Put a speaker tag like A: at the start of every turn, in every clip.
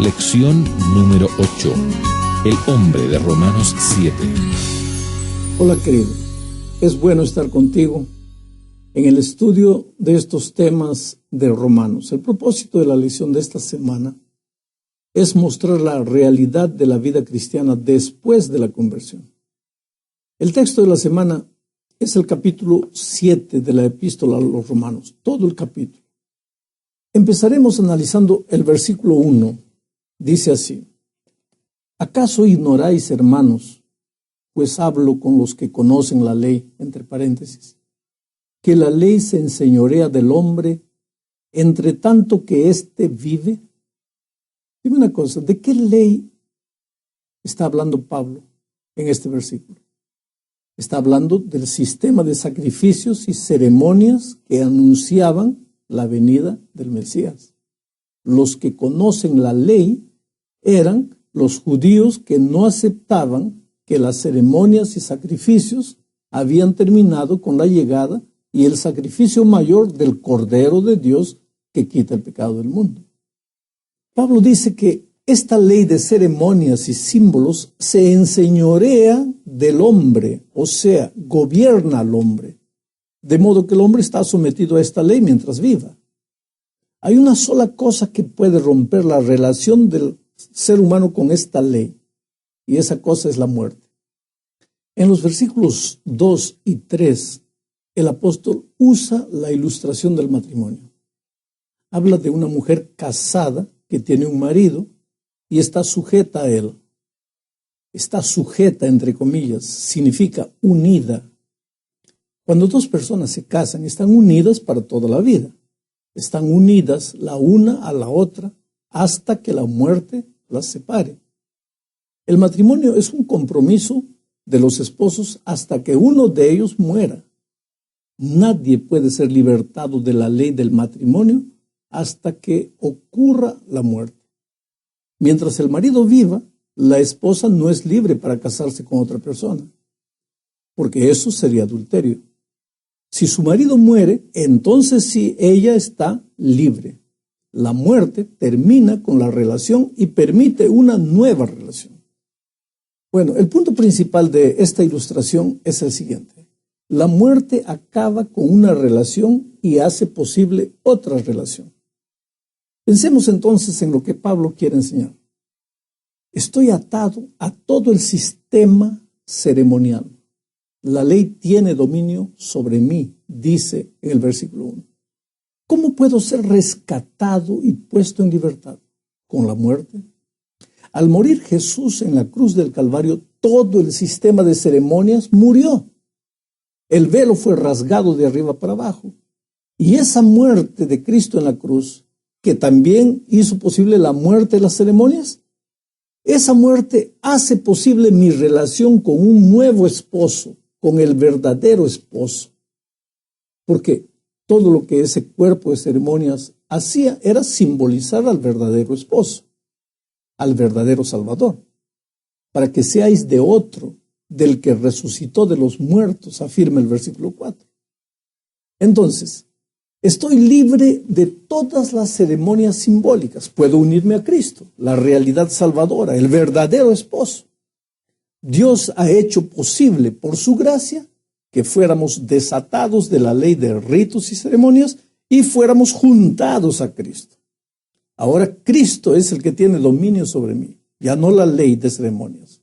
A: Lección número 8. El hombre de Romanos 7.
B: Hola querido, es bueno estar contigo en el estudio de estos temas de Romanos. El propósito de la lección de esta semana es mostrar la realidad de la vida cristiana después de la conversión. El texto de la semana es el capítulo 7 de la epístola a los Romanos, todo el capítulo. Empezaremos analizando el versículo 1. Dice así: ¿acaso ignoráis, hermanos, pues hablo con los que conocen la ley, entre paréntesis, que la ley se enseñorea del hombre entre tanto que éste vive? Dime una cosa, ¿de qué ley está hablando Pablo en este versículo? Está hablando del sistema de sacrificios y ceremonias que anunciaban la venida del Mesías. Los que conocen la ley eran los judíos que no aceptaban que las ceremonias y sacrificios habían terminado con la llegada y el sacrificio mayor del Cordero de Dios que quita el pecado del mundo. Pablo dice que esta ley de ceremonias y símbolos se enseñorea del hombre, o sea, gobierna al hombre, de modo que el hombre está sometido a esta ley mientras viva. Hay una sola cosa que puede romper la relación del ser humano con esta ley, y esa cosa es la muerte. En los versículos 2 y 3, el apóstol usa la ilustración del matrimonio. Habla de una mujer casada que tiene un marido y está sujeta a él. Está sujeta, entre comillas, significa unida. Cuando dos personas se casan, están unidas para toda la vida. Están unidas la una a la otra hasta que la muerte las separe. El matrimonio es un compromiso de los esposos hasta que uno de ellos muera. Nadie puede ser libertado de la ley del matrimonio hasta que ocurra la muerte. Mientras el marido viva, la esposa no es libre para casarse con otra persona, porque eso sería adulterio. Si su marido muere, entonces sí, ella está libre. La muerte termina con la relación y permite una nueva relación. Bueno, el punto principal de esta ilustración es el siguiente. La muerte acaba con una relación y hace posible otra relación. Pensemos entonces en lo que Pablo quiere enseñar. Estoy atado a todo el sistema ceremonial. La ley tiene dominio sobre mí, dice en el versículo 1. ¿Cómo puedo ser rescatado y puesto en libertad? ¿Con la muerte? Al morir Jesús en la cruz del Calvario, todo el sistema de ceremonias murió. El velo fue rasgado de arriba para abajo. Y esa muerte de Cristo en la cruz, que también hizo posible la muerte de las ceremonias, esa muerte hace posible mi relación con un nuevo esposo, con el verdadero esposo. Porque todo lo que ese cuerpo de ceremonias hacía era simbolizar al verdadero esposo, al verdadero Salvador, para que seáis de otro, del que resucitó de los muertos, afirma el versículo 4. Entonces, estoy libre de todas las ceremonias simbólicas. Puedo unirme a Cristo, la realidad salvadora, el verdadero esposo. Dios ha hecho posible, por su gracia, que fuéramos desatados de la ley de ritos y ceremonias y fuéramos juntados a Cristo. Ahora Cristo es el que tiene dominio sobre mí, ya no la ley de ceremonias.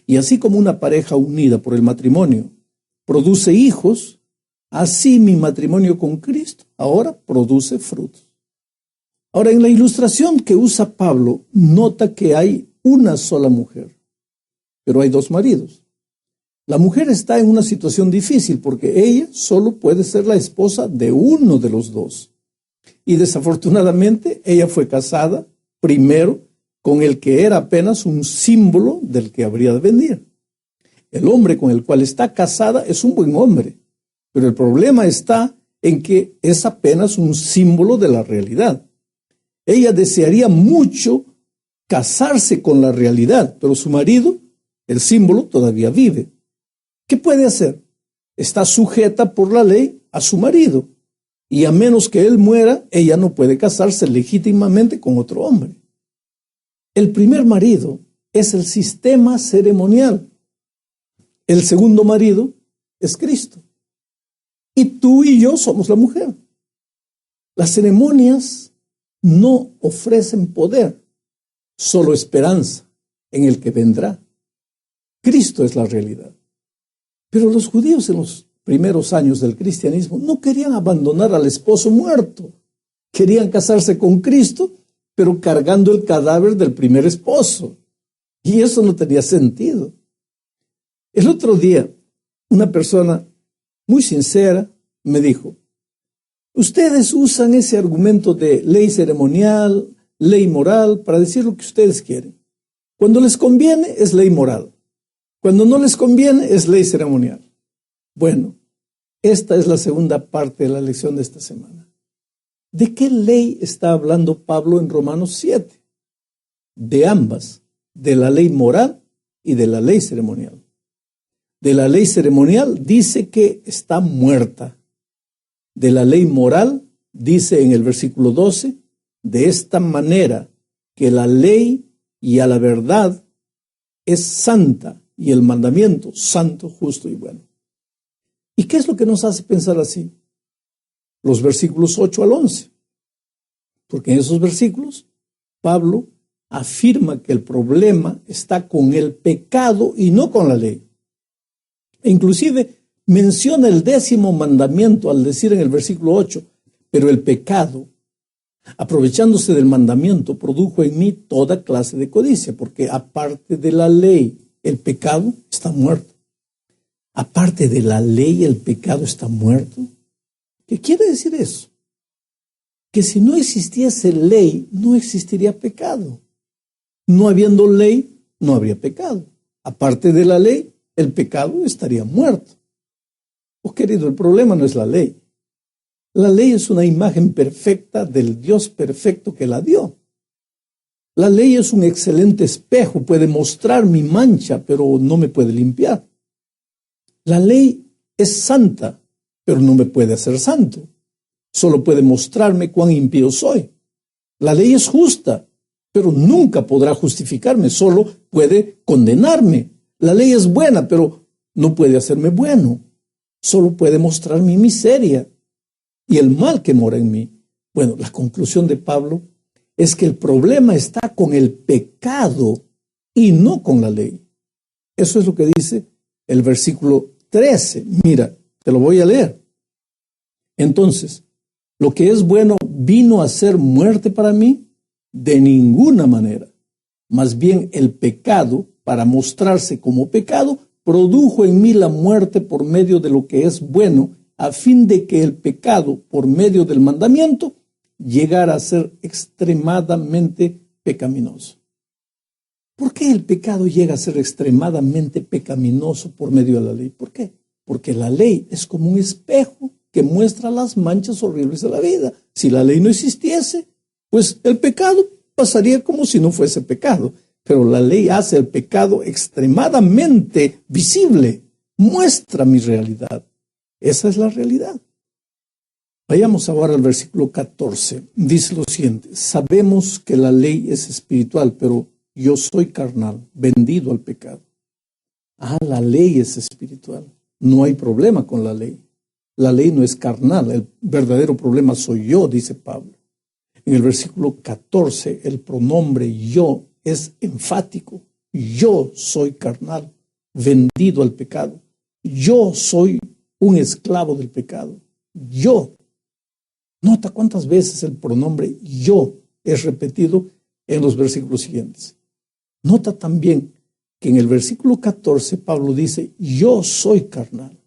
B: Y así como una pareja unida por el matrimonio produce hijos, así mi matrimonio con Cristo ahora produce frutos. Ahora, en la ilustración que usa Pablo, nota que hay una sola mujer, pero hay dos maridos. La mujer está en una situación difícil porque ella solo puede ser la esposa de uno de los dos. Y desafortunadamente ella fue casada primero con el que era apenas un símbolo del que habría de venir. El hombre con el cual está casada es un buen hombre, pero el problema está en que es apenas un símbolo de la realidad. Ella desearía mucho casarse con la realidad, pero su marido, el símbolo, todavía vive. ¿Qué puede hacer? Está sujeta por la ley a su marido, y a menos que él muera, ella no puede casarse legítimamente con otro hombre. El primer marido es el sistema ceremonial. El segundo marido es Cristo. Y tú y yo somos la mujer. Las ceremonias no ofrecen poder, solo esperanza en el que vendrá. Cristo es la realidad. Pero los judíos en los primeros años del cristianismo no querían abandonar al esposo muerto. Querían casarse con Cristo, pero cargando el cadáver del primer esposo. Y eso no tenía sentido. El otro día, una persona muy sincera me dijo: ustedes usan ese argumento de ley ceremonial, ley moral, para decir lo que ustedes quieren. Cuando les conviene es ley moral. Cuando no les conviene es ley ceremonial. Bueno, esta es la segunda parte de la lección de esta semana. ¿De qué ley está hablando Pablo en Romanos 7? De ambas, de la ley moral y de la ley ceremonial. De la ley ceremonial dice que está muerta. De la ley moral dice en el versículo 12, de esta manera que la ley y a la verdad es santa y el mandamiento santo, justo y bueno. ¿Y qué es lo que nos hace pensar así? Los versículos 8 al 11. Porque en esos versículos Pablo afirma que el problema está con el pecado y no con la ley. E inclusive menciona el 10º mandamiento al decir en el versículo 8, pero el pecado, aprovechándose del mandamiento, produjo en mí toda clase de codicia, porque aparte de la ley, el pecado está muerto. Aparte de la ley, el pecado está muerto. ¿Qué quiere decir eso? Que si no existiese ley, no existiría pecado. No habiendo ley, no habría pecado. Aparte de la ley, el pecado estaría muerto. Oh, querido, el problema no es la ley. La ley es una imagen perfecta del Dios perfecto que la dio. La ley es un excelente espejo, puede mostrar mi mancha, pero no me puede limpiar. La ley es santa, pero no me puede hacer santo. Solo puede mostrarme cuán impío soy. La ley es justa, pero nunca podrá justificarme, solo puede condenarme. La ley es buena, pero no puede hacerme bueno. Solo puede mostrar mi miseria y el mal que mora en mí. Bueno, la conclusión de Pablo es que el problema está con el pecado y no con la ley. Eso es lo que dice el versículo 13. Mira, te lo voy a leer. Entonces, ¿lo que es bueno vino a ser muerte para mí? De ninguna manera. Más bien el pecado, para mostrarse como pecado, produjo en mí la muerte por medio de lo que es bueno, a fin de que el pecado, por medio del mandamiento, llegara a ser extremadamente pecaminoso. ¿Por qué el pecado llega a ser extremadamente pecaminoso por medio de la ley? ¿Por qué? Porque la ley es como un espejo que muestra las manchas horribles de la vida. Si la ley no existiese, pues el pecado pasaría como si no fuese pecado. Pero la ley hace el pecado extremadamente visible, muestra mi realidad. Esa es la realidad. Vayamos ahora al versículo 14. Dice lo siguiente: sabemos que la ley es espiritual, pero yo soy carnal, vendido al pecado. La ley es espiritual. No hay problema con la ley. La ley no es carnal. El verdadero problema soy yo, dice Pablo. En el versículo 14, el pronombre yo es enfático. Yo soy carnal, vendido al pecado. Yo soy un esclavo del pecado. Yo. Nota cuántas veces el pronombre yo es repetido en los versículos siguientes. Nota también que en el versículo 14 Pablo dice, yo soy carnal.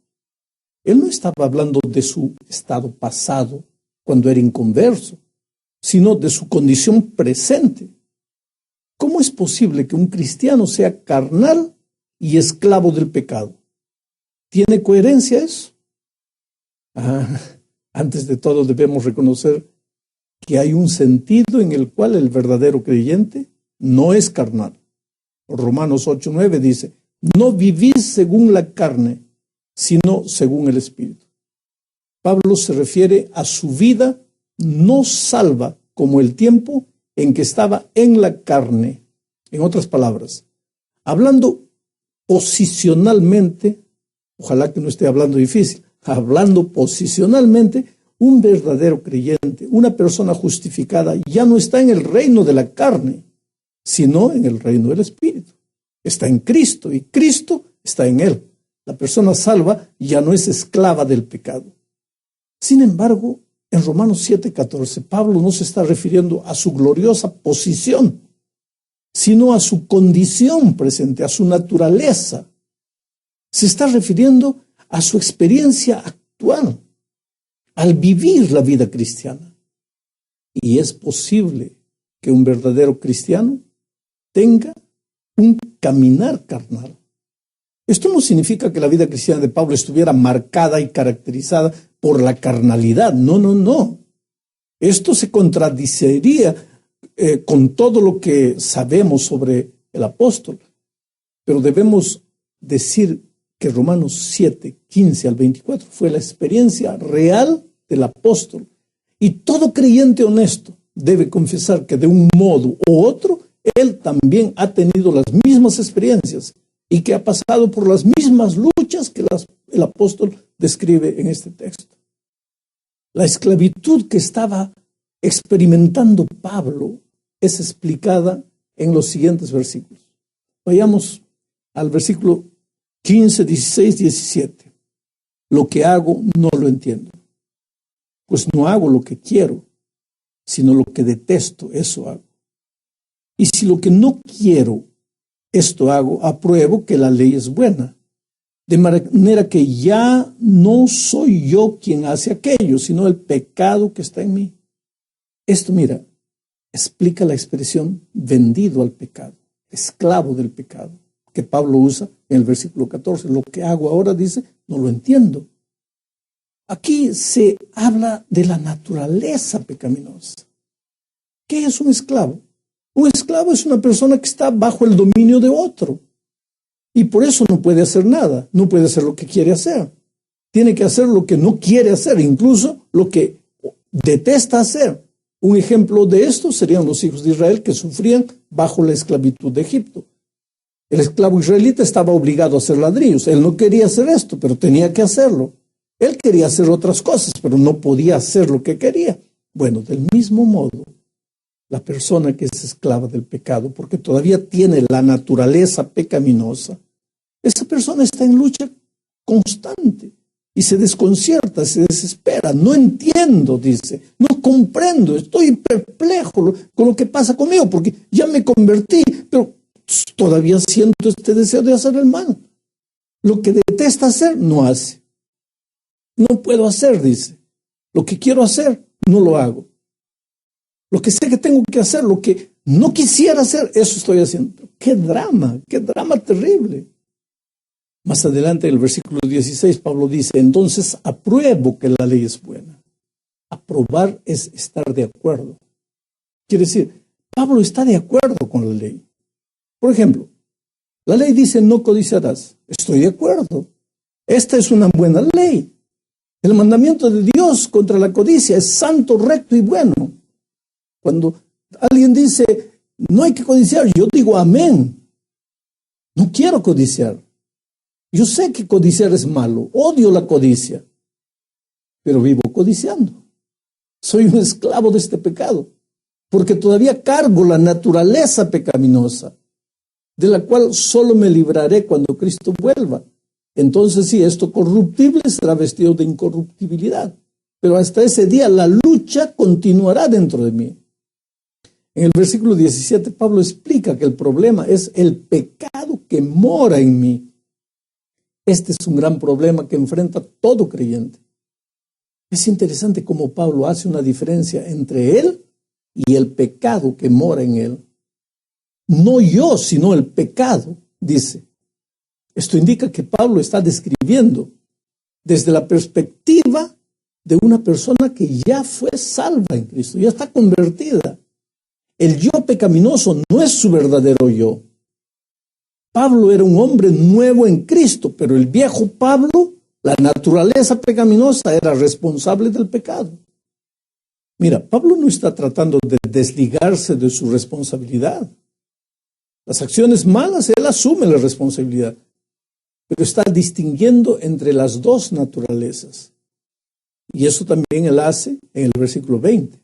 B: Él no estaba hablando de su estado pasado, cuando era inconverso, sino de su condición presente. ¿Cómo es posible que un cristiano sea carnal y esclavo del pecado? ¿Tiene coherencia eso? Antes de todo debemos reconocer que hay un sentido en el cual el verdadero creyente no es carnal. Romanos 8:9 dice, no vivís según la carne, sino según el Espíritu. Pablo se refiere a su vida no salva como el tiempo en que estaba en la carne, En otras palabras, hablando posicionalmente, ojalá que no esté hablando difícil, hablando posicionalmente, un verdadero creyente, una persona justificada, ya no está en el reino de la carne, sino en el reino del Espíritu. Está en Cristo y Cristo está en él. La persona salva ya no es esclava del pecado. Sin embargo, en Romanos 7:14, Pablo no se está refiriendo a su gloriosa posición, sino a su condición presente, a su naturaleza. Se está refiriendo a su experiencia actual, al vivir la vida cristiana. Y es posible que un verdadero cristiano tenga un caminar carnal. Esto no significa que la vida cristiana de Pablo estuviera marcada y caracterizada por la carnalidad. No, no, no. Esto se contradiciría con todo lo que sabemos sobre el apóstol. Pero debemos decir que Romanos 7:15 al 24 fue la experiencia real del apóstol. Y todo creyente honesto debe confesar que de un modo u otro, él también ha tenido las mismas experiencias y que ha pasado por las mismas luchas que el apóstol describe en este texto. La esclavitud que estaba experimentando Pablo es explicada en los siguientes versículos. Vayamos al versículo 15, 16, 17. Lo que hago no lo entiendo, pues no hago lo que quiero, sino lo que detesto, eso hago. Y si lo que no quiero, esto hago, apruebo que la ley es buena. De manera que ya no soy yo quien hace aquello, sino el pecado que está en mí. Esto, mira, explica la expresión vendido al pecado, esclavo del pecado, que Pablo usa en el versículo 14. Lo que hago ahora, dice, no lo entiendo. Aquí se habla de la naturaleza pecaminosa. ¿Qué es un esclavo? Un esclavo es una persona que está bajo el dominio de otro. Y por eso no puede hacer nada, no puede hacer lo que quiere hacer. Tiene que hacer lo que no quiere hacer, incluso lo que detesta hacer. Un ejemplo de esto serían los hijos de Israel que sufrían bajo la esclavitud de Egipto. El esclavo israelita estaba obligado a hacer ladrillos. Él no quería hacer esto, pero tenía que hacerlo. Él quería hacer otras cosas, pero no podía hacer lo que quería. Bueno, del mismo modo, la persona que es esclava del pecado, porque todavía tiene la naturaleza pecaminosa, esa persona está en lucha constante y se desconcierta, se desespera. No entiendo, dice, no comprendo, estoy perplejo con lo que pasa conmigo, porque ya me convertí, pero todavía siento este deseo de hacer el mal. Lo que detesta hacer, no hace. No puedo hacer, dice. Lo que quiero hacer, no lo hago. Lo que sé que tengo que hacer, lo que no quisiera hacer, eso estoy haciendo. ¡Qué drama terrible! Más adelante en el versículo 16, Pablo dice, entonces apruebo que la ley es buena. Aprobar es estar de acuerdo. Quiere decir, Pablo está de acuerdo con la ley. Por ejemplo, la ley dice no codiciarás. Estoy de acuerdo. Esta es una buena ley. El mandamiento de Dios contra la codicia es santo, recto y bueno. Cuando alguien dice, no hay que codiciar, yo digo amén. No quiero codiciar. Yo sé que codiciar es malo, odio la codicia, pero vivo codiciando. Soy un esclavo de este pecado, porque todavía cargo la naturaleza pecaminosa, de la cual solo me libraré cuando Cristo vuelva. Entonces sí, esto corruptible será vestido de incorruptibilidad, pero hasta ese día la lucha continuará dentro de mí. En el versículo 17, Pablo explica que el problema es el pecado que mora en mí. Este es un gran problema que enfrenta todo creyente. Es interesante cómo Pablo hace una diferencia entre él y el pecado que mora en él. No yo, sino el pecado, dice. Esto indica que Pablo está describiendo desde la perspectiva de una persona que ya fue salva en Cristo, ya está convertida. El yo pecaminoso no es su verdadero yo. Pablo era un hombre nuevo en Cristo, pero el viejo Pablo, la naturaleza pecaminosa, era responsable del pecado. Mira, Pablo no está tratando de desligarse de su responsabilidad. Las acciones malas, él asume la responsabilidad, pero está distinguiendo entre las dos naturalezas. Y eso también él hace en el versículo 20.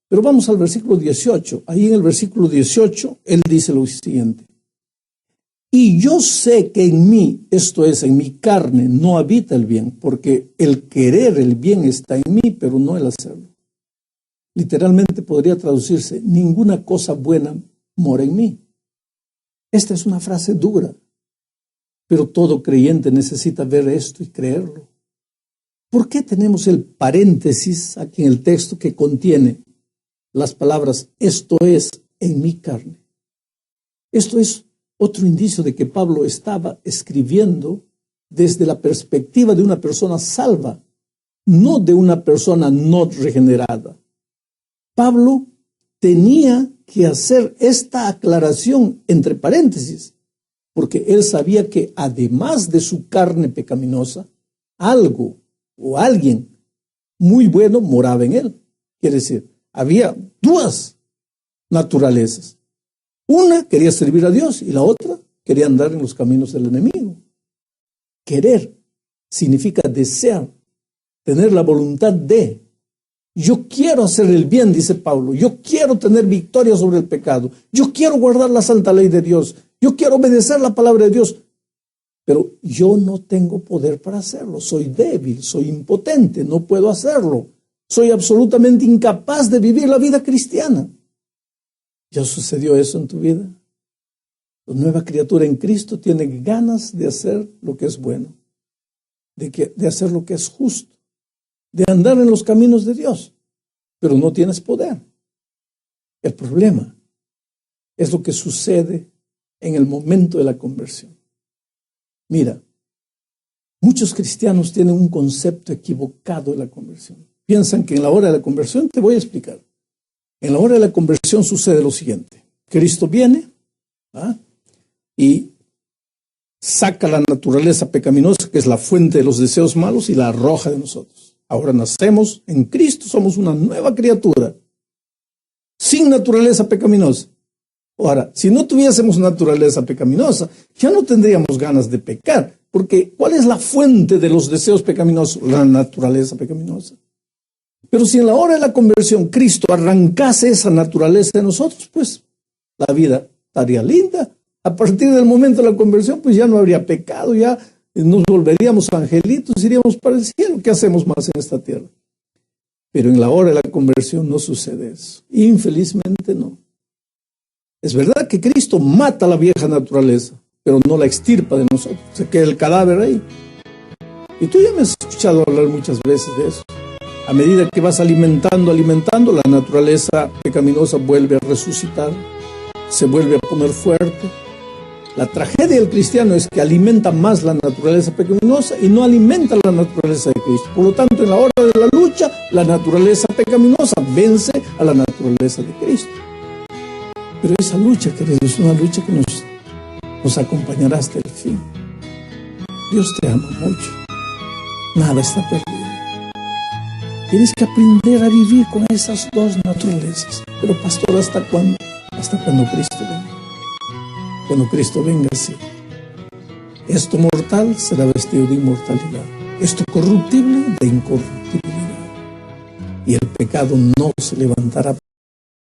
B: Pero vamos al versículo 18. Ahí en el versículo 18, él dice lo siguiente. Y yo sé que en mí, esto es, en mi carne, no habita el bien, porque el querer el bien está en mí, pero no el hacerlo. Literalmente podría traducirse, ninguna cosa buena mora en mí. Esta es una frase dura, pero todo creyente necesita ver esto y creerlo. ¿Por qué tenemos el paréntesis aquí en el texto que contiene las palabras, esto es, en mi carne? Esto es otro indicio de que Pablo estaba escribiendo desde la perspectiva de una persona salva, no de una persona no regenerada. Pablo tenía que hacer esta aclaración entre paréntesis, porque él sabía que además de su carne pecaminosa, algo o alguien muy bueno moraba en él. Quiere decir, había dos naturalezas. Una quería servir a Dios y la otra quería andar en los caminos del enemigo. Querer significa desear, tener la voluntad de. Yo quiero hacer el bien, dice Pablo. Yo quiero tener victoria sobre el pecado. Yo quiero guardar la santa ley de Dios. Yo quiero obedecer la palabra de Dios. Pero yo no tengo poder para hacerlo. Soy débil, soy impotente, no puedo hacerlo. Soy absolutamente incapaz de vivir la vida cristiana. ¿Ya sucedió eso en tu vida? La nueva criatura en Cristo tiene ganas de hacer lo que es bueno, de hacer lo que es justo, de andar en los caminos de Dios, pero no tienes poder. El problema es lo que sucede en el momento de la conversión. Mira, muchos cristianos tienen un concepto equivocado de la conversión. Piensan que en la hora de la conversión, te voy a explicar. En la hora de la conversión sucede lo siguiente. Cristo viene y saca la naturaleza pecaminosa, que es la fuente de los deseos malos, y la arroja de nosotros. Ahora nacemos en Cristo, somos una nueva criatura, sin naturaleza pecaminosa. Ahora, si no tuviésemos naturaleza pecaminosa, ya no tendríamos ganas de pecar, porque ¿cuál es la fuente de los deseos pecaminosos? La naturaleza pecaminosa. Pero si en la hora de la conversión Cristo arrancase esa naturaleza de nosotros, pues la vida estaría linda. A partir del momento de la conversión, pues ya no habría pecado, ya nos volveríamos angelitos, iríamos para el cielo. ¿Qué hacemos más en esta tierra? Pero en la hora de la conversión no sucede eso. Infelizmente no. Es verdad que Cristo mata la vieja naturaleza, pero no la extirpa de nosotros. Se queda el cadáver ahí. Y tú ya me has escuchado hablar muchas veces de eso. A medida que vas alimentando, la naturaleza pecaminosa vuelve a resucitar, se vuelve a poner fuerte. La tragedia del cristiano es que alimenta más la naturaleza pecaminosa y no alimenta la naturaleza de Cristo. Por lo tanto, en la hora de la lucha, la naturaleza pecaminosa vence a la naturaleza de Cristo. Pero esa lucha, queridos, es una lucha que nos acompañará hasta el fin. Dios te ama mucho. Nada está perdido. Tienes que aprender a vivir con esas dos naturalezas. Pero pastor, ¿hasta cuándo? Hasta cuando Cristo venga. Cuando Cristo venga, sí. Esto mortal será vestido de inmortalidad. Esto corruptible de incorruptibilidad. Y el pecado no se levantará